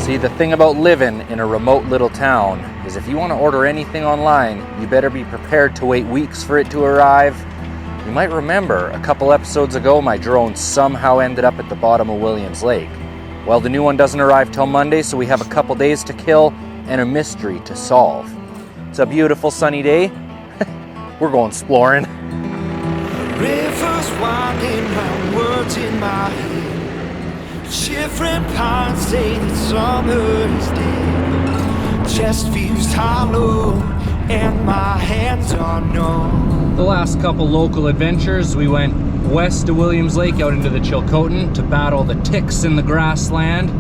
See, the thing about living in a remote little town is if you want to order anything online, you better be prepared to wait weeks for it to arrive. You might remember a couple episodes ago, my drone somehow ended up at the bottom of Williams Lake. Well, the new one doesn't arrive till Monday, so we have a couple days to kill and a mystery to solve. It's a beautiful sunny day. We're going exploring. Rivers winding round words in my head. Shivering pines say that summer is dead. Chest feels hollow and my hands are numb. The last couple local adventures, we went west to Williams Lake out into the Chilcotin to battle the ticks in the grassland.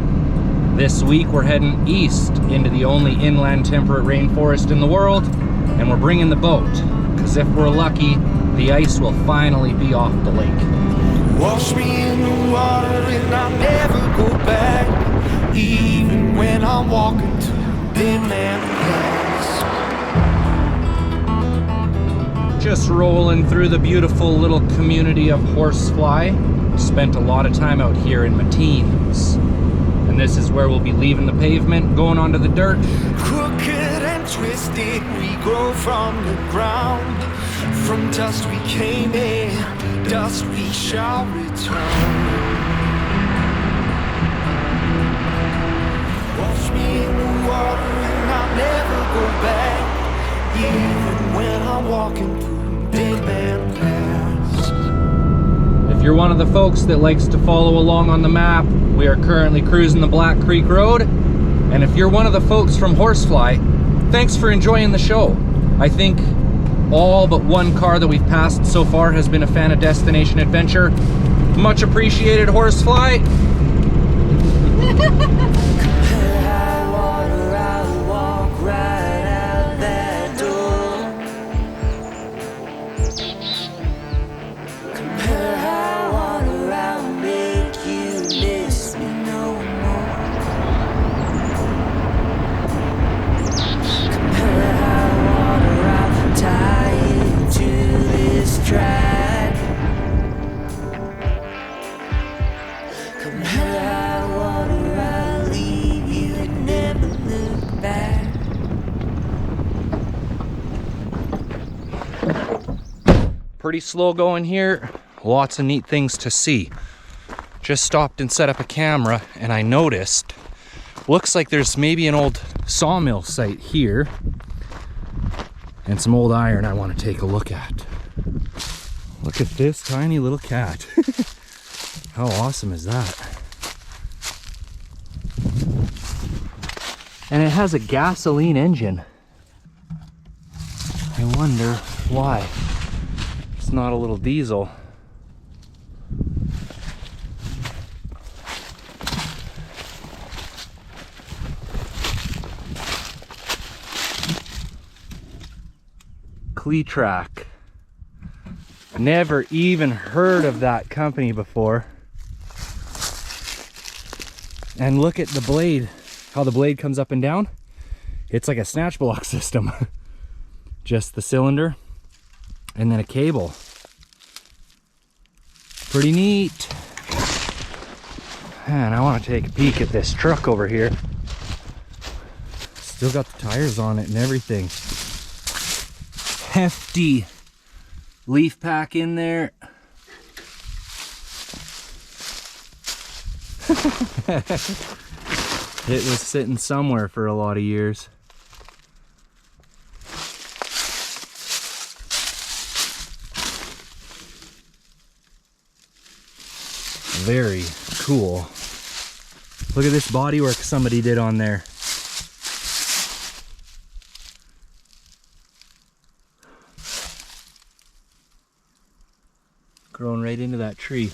This week we're heading east into the only inland temperate rainforest in the world, and we're bringing the boat, because if we're lucky, the ice will finally be off the lake. Wash me in the water and I'll never go back, even when I'm walking to dead man paths. Just rolling through the beautiful little community of Horsefly. Spent a lot of time out here in my teens. And this is where we'll be leaving the pavement, going onto the dirt. Crooked and twisted, we grow from the ground. From dust we came in, dust we shall return. Wash me in the water and I'll never go back, even when I'm walking through dead man paths. If you're one of the folks that likes to follow along on the map, we are currently cruising the Black Creek Road. And if you're one of the folks from Horsefly, thanks for enjoying the show. I think all but one car that we've passed so far has been a fan of Destination Adventure. Much appreciated, Horsefly. Pretty slow going here, lots of neat things to see. Just stopped and set up a camera and I noticed, looks like there's maybe an old sawmill site here and some old iron I want to take a look at. Look at this tiny little cat. How awesome is that? And it has a gasoline engine. I wonder why. It's not a little diesel. Cletrack. Never even heard of that company before. And look at the blade, how the blade comes up and down. It's like a snatch block system. Just the cylinder and then a cable. Pretty neat. And I want to take a peek at this truck over here. Still got the tires on it and everything. Hefty leaf pack in there. It was sitting somewhere for a lot of years. Very cool. Look at this bodywork somebody did on there. Growing right into that tree.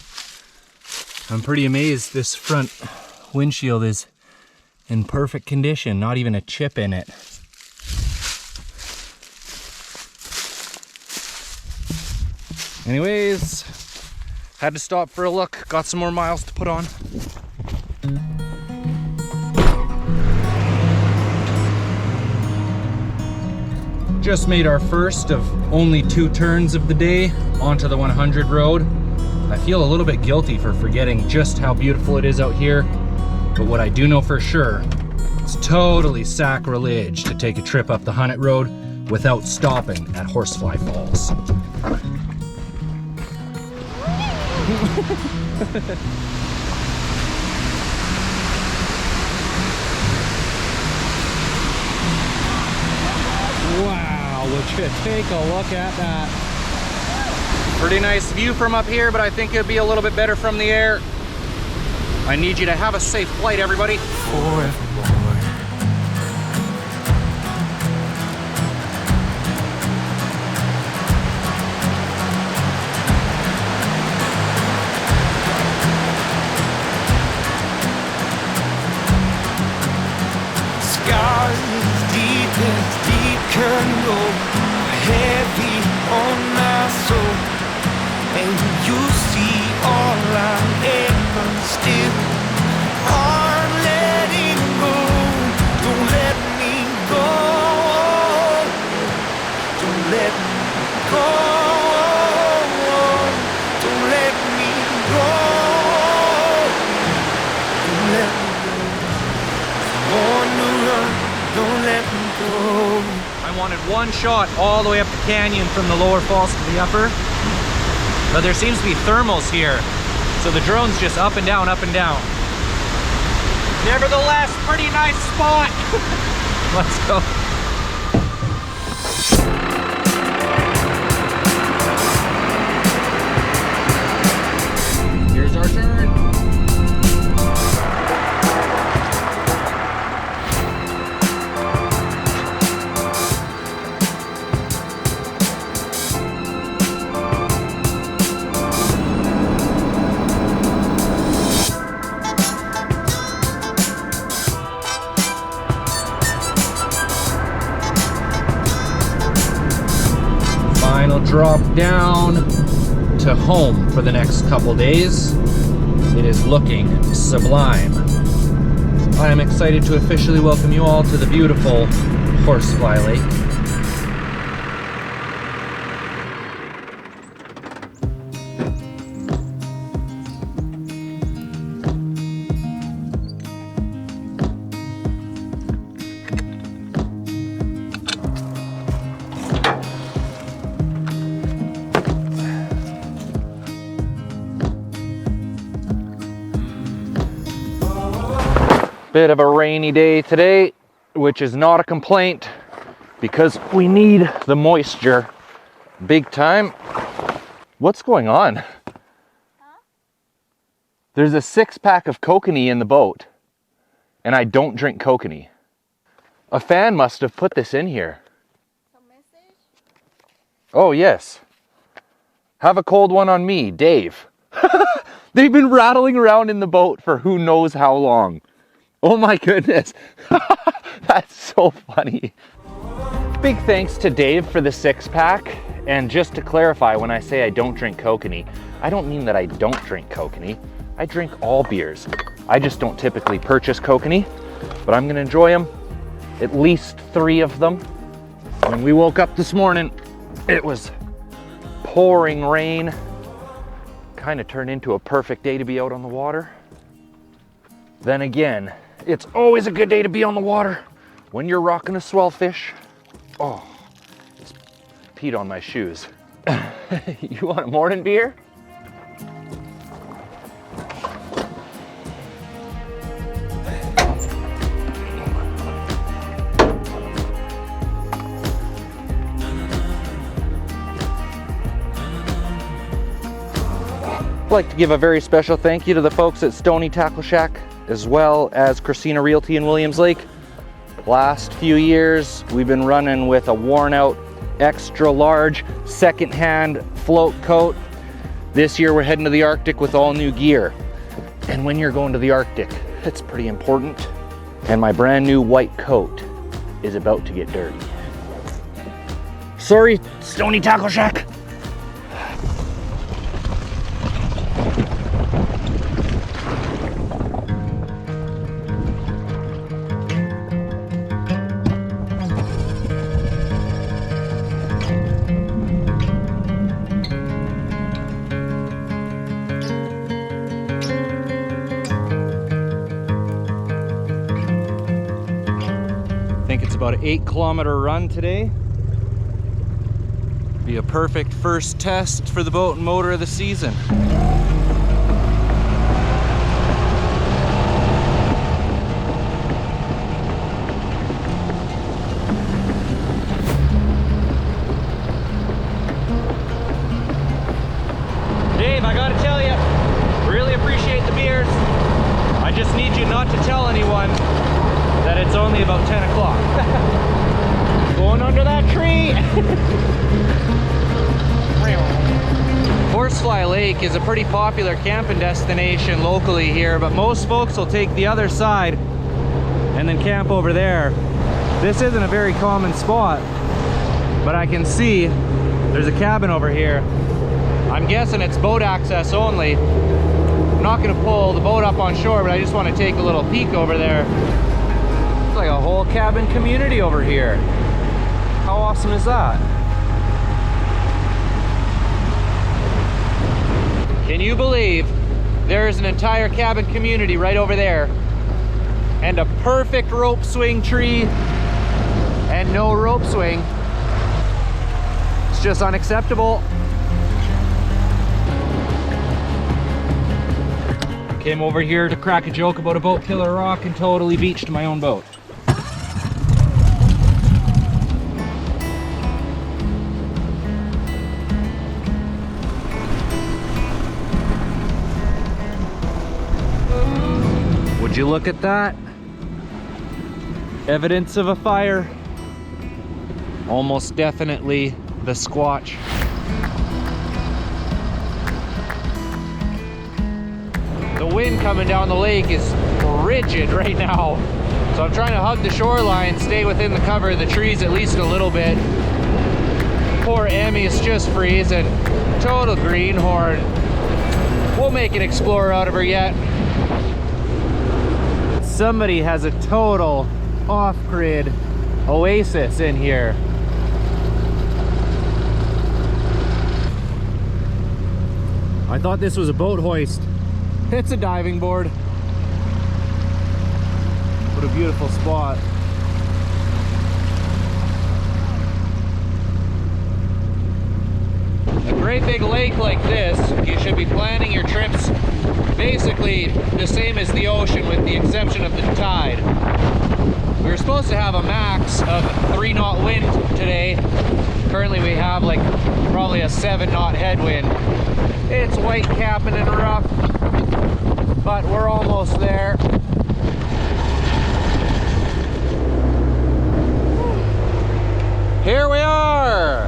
I'm pretty amazed this front windshield is in perfect condition, not even a chip in it. Anyways, had to stop for a look, got some more miles to put on. Just made our first of only 2 turns of the day onto the 100 road. I feel a little bit guilty for forgetting just how beautiful it is out here, but what I do know for sure It's totally sacrilege to take a trip up the Hunnet Road without stopping at Horsefly Falls. Wow, would you take a look at that? Pretty nice view from up here, but I think it'd be a little bit better from the air. I need you to have a safe flight, everybody. Forevermore. Sky is deep as deep can go, heavy on my soul, and you see all I'm ever still. I'm letting go, don't let me go, don't let me go, don't let me go, don't let me go. On the run, don't let me go. I wanted one shot all the way up the canyon from the lower falls to the upper. But there seems to be thermals here. So the drone's just up and down, up and down. Nevertheless, pretty nice spot. Let's go. Here's our turn. Final drop down to home for the next couple days. It is looking sublime. I am excited to officially welcome you all to the beautiful Horsefly Lake. Bit of a rainy day today, which is not a complaint because we need the moisture big time. What's going on? Huh? There's a 6-pack of kokanee in the boat, and I don't drink kokanee. A fan must have put this in here. Some message? Oh yes. Have a cold one on me, Dave. They've been rattling around in the boat for who knows how long. Oh my goodness. That's so funny. Big thanks to Dave for the 6-pack. And just to clarify, when I say I don't drink kokanee, I don't mean that I don't drink kokanee. I drink all beers. I just don't typically purchase kokanee, but I'm gonna enjoy them. At least 3 of them. When we woke up this morning, it was pouring rain. Kind of turned into a perfect day to be out on the water. Then again, it's always a good day to be on the water when you're rocking a swellfish. Oh, it's peed on my shoes. You want a morning beer? I'd like to give a very special thank you to the folks at Stony Tackle Shack, as well as Christina Realty in Williams Lake. Last few years, we've been running with a worn out, extra large, secondhand float coat. This year we're heading to the Arctic with all new gear. And when you're going to the Arctic, it's pretty important. And my brand new white coat is about to get dirty. Sorry, Stony Tackle Shack. about an 8-kilometer run today. Be a perfect first test for the boat and motor of the season. Dave, I gotta tell you, really appreciate the beers. I just need you not to tell anyone that it's only about 10 o'clock. Going under that tree. Horsefly Lake is a pretty popular camping destination locally here, but most folks will take the other side and then camp over there. This isn't a very common spot, but I can see there's a cabin over here. I'm guessing it's boat access only. I'm not gonna pull the boat up on shore, but I just want to take a little peek over there. It's like a whole cabin community over here. How awesome is that? Can you believe there is an entire cabin community right over there, and a perfect rope swing tree and no rope swing? It's just unacceptable. Came over here to crack a joke about a boat killer rock and totally beached my own boat. Would you look at that? Evidence of a fire. Almost definitely the Squatch. The wind coming down the lake is rigid right now, so I'm trying to hug the shoreline, stay within the cover of the trees at least a little bit. Poor Emmy is just freezing. Total greenhorn. We'll make an explorer out of her yet. Somebody has a total off-grid oasis in here. I thought this was a boat hoist. It's a diving board. What a beautiful spot. A great big lake like this, you should be planning your trips basically the same as the ocean with the exception of the tide. We were supposed to have a max of 3-knot wind today. Currently we have like probably a 7-knot headwind. It's white capping and rough, but we're almost there. Here we are!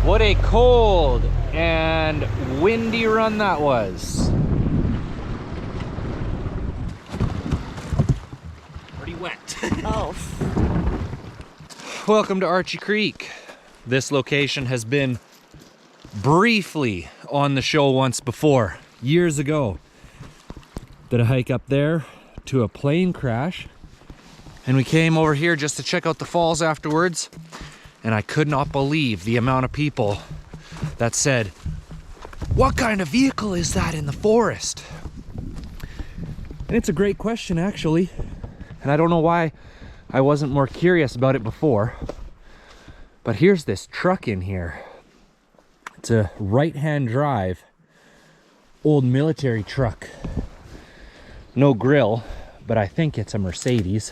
What a cold and windy run that was. Pretty wet. Oh. Welcome to Archie Creek. This location has been briefly on the show once before, years ago. Did a hike up there to a plane crash, and we came over here just to check out the falls afterwards, and I could not believe the amount of people that said, "What kind of vehicle is that in the forest?" And it's a great question actually, and I don't know why I wasn't more curious about it before, but here's this truck in here. It's a right-hand drive, old military truck. No grill, but I think it's a Mercedes.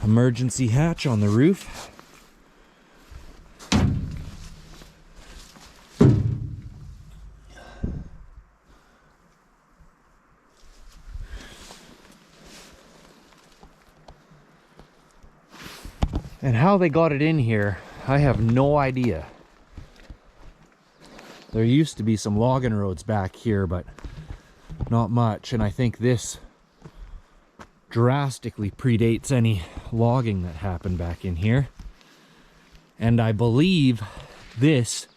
Emergency hatch on the roof. And how they got it in here, I have no idea. There used to be some logging roads back here, but not much. And I think this drastically predates any logging that happened back in here. And I believe this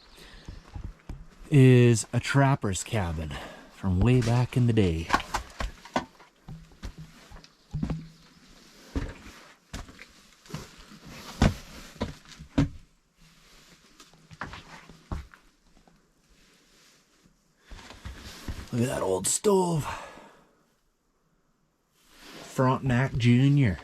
is a trapper's cabin from way back in the day. Look at that old stove. Frontenac Jr.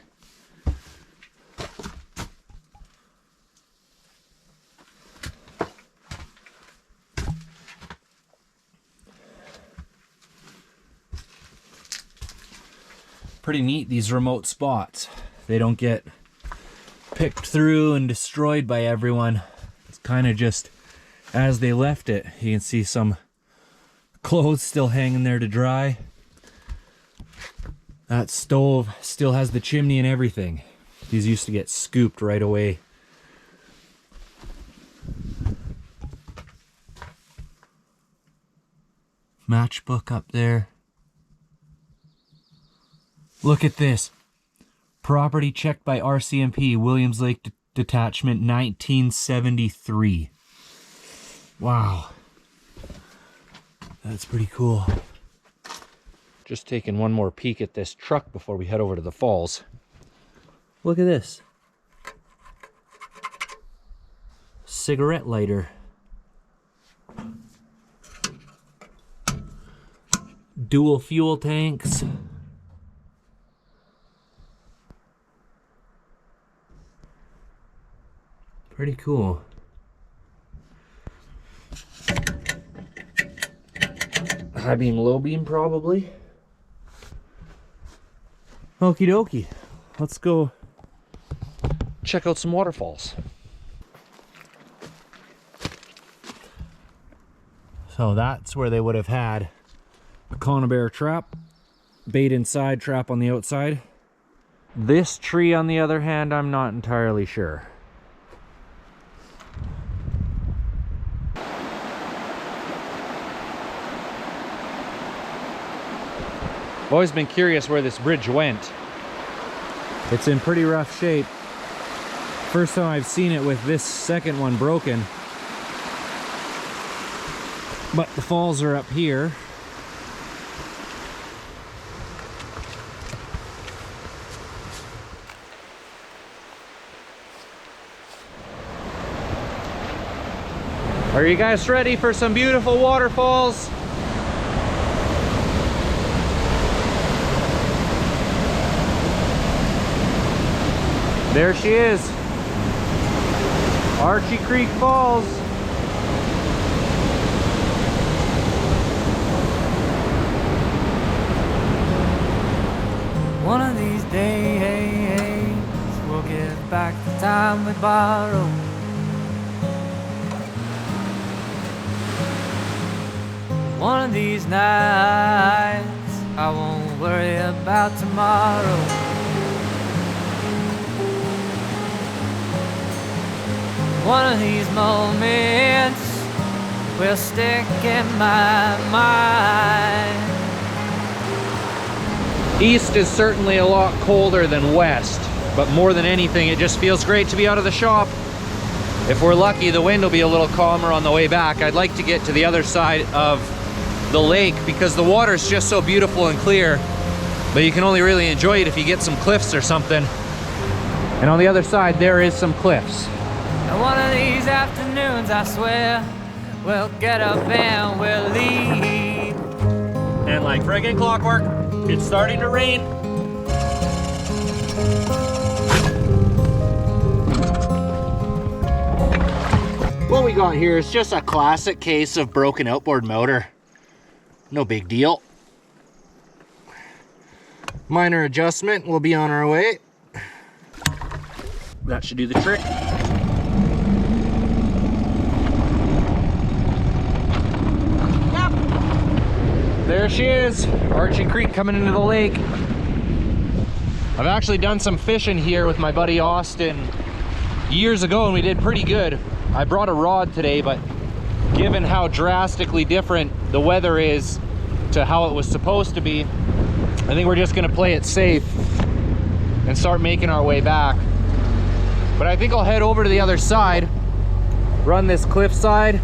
Pretty neat, these remote spots. They don't get picked through and destroyed by everyone. It's kind of just as they left it. You can see some clothes still hanging there to dry. That stove still has the chimney and everything. These used to get scooped right away. Matchbook up there. Look at this. Property checked by RCMP, Williams Lake Detachment, 1973. Wow. That's pretty cool. Just taking one more peek at this truck before we head over to the falls. Look at this. Cigarette lighter. Dual fuel tanks. Pretty cool. High beam, low beam, probably. Okie dokie. Let's go check out some waterfalls. So that's where they would have had a conibear trap. Bait inside, trap on the outside. This tree, on the other hand, I'm not entirely sure. I've always been curious where this bridge went. It's in pretty rough shape. First time I've seen it with this second one broken. But the falls are up here. Are you guys ready for some beautiful waterfalls? There she is, Archie Creek Falls. One of these days we'll give back the time we borrowed. One of these nights I won't worry about tomorrow. One of these moments will stick in my mind. East is certainly a lot colder than west, but more than anything, it just feels great to be out of the shop. If we're lucky, the wind will be a little calmer on the way back. I'd like to get to the other side of the lake because the water's just so beautiful and clear, but you can only really enjoy it if you get some cliffs or something. And on the other side, there is some cliffs. And one of these afternoons, I swear, we'll get up and we'll leave. And like friggin' clockwork, it's starting to rain. What we got here is just a classic case of broken outboard motor. No big deal. Minor adjustment, we'll be on our way. That should do the trick. There she is, Archie Creek coming into the lake. I've actually done some fishing here with my buddy Austin years ago and we did pretty good. I brought a rod today, but given how drastically different the weather is to how it was supposed to be, I think we're just gonna play it safe and start making our way back. But I think I'll head over to the other side, run this cliffside,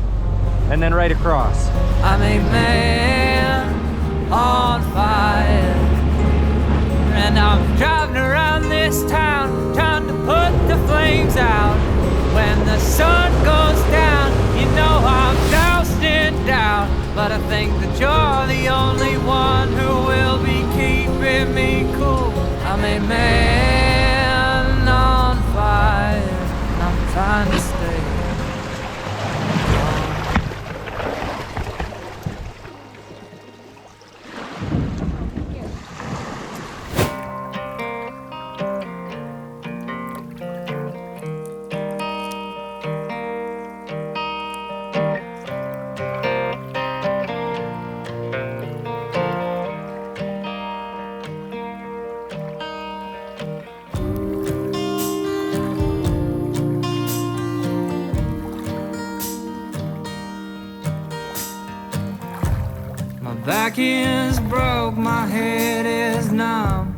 and then right across. I'm a man on fire, and I'm driving around this town trying to put the flames out. When the sun goes down, you know I'm doused in doubt, but I think that you're the only one who will be keeping me cool. back is broke, my head is numb.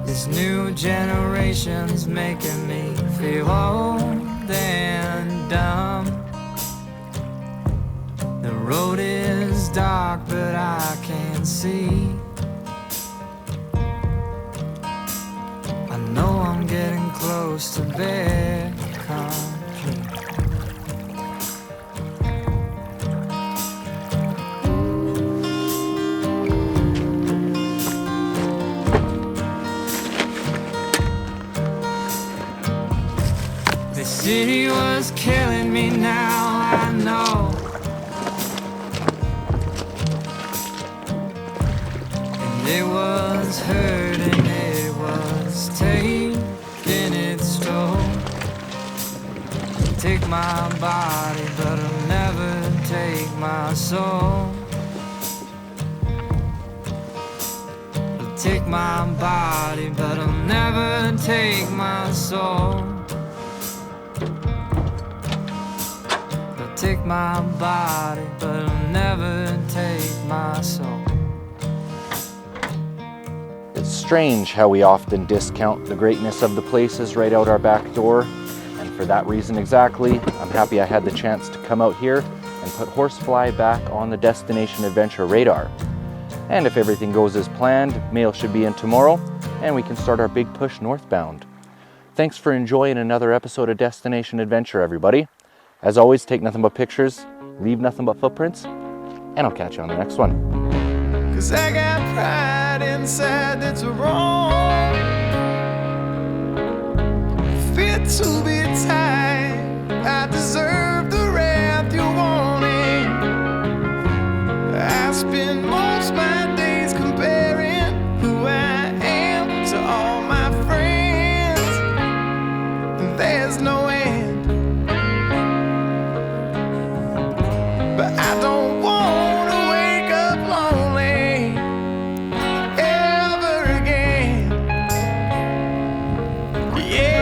This new generation's making me feel old and dumb. The road is dark, but I can't see. I know I'm getting close to bear country. The city was killing me, now I know. And it was hurting, it was taking its toll. Take my body, but it'll never take my soul. It'll take my body, but it'll never take my soul. Take my body, but it'll never take my soul. It's strange how we often discount the greatness of the places right out our back door. And for that reason exactly, I'm happy I had the chance to come out here and put Horsefly back on the Destination Adventure radar. And if everything goes as planned, mail should be in tomorrow, and we can start our big push northbound. Thanks for enjoying another episode of Destination Adventure, everybody. As always, take nothing but pictures, leave nothing but footprints, and I'll catch you on the next one. 'Cause I got pride inside that's wrong, fit to be tied. I deserve the wrath you're wanting. I spend most my days comparing who I am to all my friends, and there's no end. But I don't want to wake up lonely ever again. Yeah.